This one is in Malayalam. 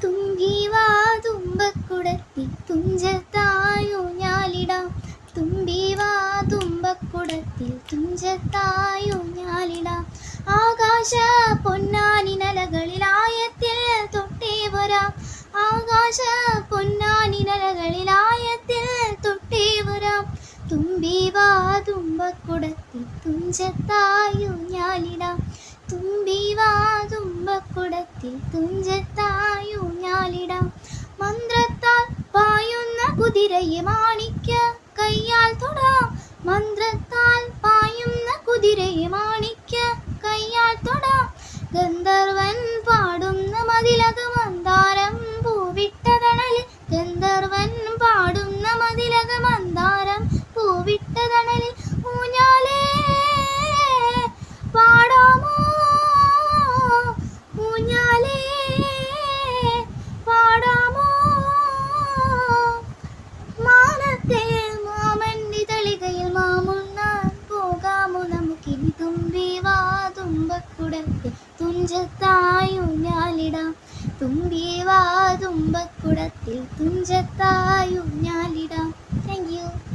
തുമ്പി വാ തുമ്പക്കുടത്തിൽ തുഞ്ചത്തായൂഞ്ഞാലിടാം. തുമ്പി വാ തുമ്പക്കുടത്തിൽ തുഞ്ചത്തായൂഞ്ഞാലിടാം. ആകാശ പൊന്നാനിനലകളിലായത്തിൽ തൊട്ടേ വരാം. ആകാശ പൊന്നാനിനലകളിലായത്തിൽ തൊട്ടേ വരാം. തുമ്പി വാ തുമ്പക്കുടത്തിൽ തുഞ്ചത്തായൂഞ്ഞാലിടാം. തുമ്പി വാ തുമ്പക്കുടത്തിൽ തുഞ്ചത്തായൂഞ്ഞാലിടാം. മന്ത്രത്താൽ പായുന്ന കുതിരയെ മാണിക്യ കയ്യാൽ തൊടാം. മന്ത്രത്താൽ പായുന്ന കുതിരയെ മാണിക്യ കയ്യാൽ തൊടാം. ഗന്ധർവൻ പാടുന്ന മതിലക മന്ദാരം പൂവിട്ട തണലിൽ. ഗന്ധർവൻ പാടുന്ന മതിലക മന്ദാരം പൂവിട്ട തണലിൽ. ഊഞ്ഞാലേ പാടാമോ, ഊഞ്ഞാലേ പാടാമോ. മാനത്തെ മാമന്റെ തളികയിൽ മാമുണ്ണാൻ പോകാമോ നമുക്കിനി. തുമ്പി വാ തുമ്പക്കുടത്തിൽ തുഞ്ചത്തായൂഞ്ഞാലിടാം. തുമ്പി വാ തുമ്പക്കുടത്തിൽ തുഞ്ചത്തായൂഞ്ഞാലിടാം. Thank you.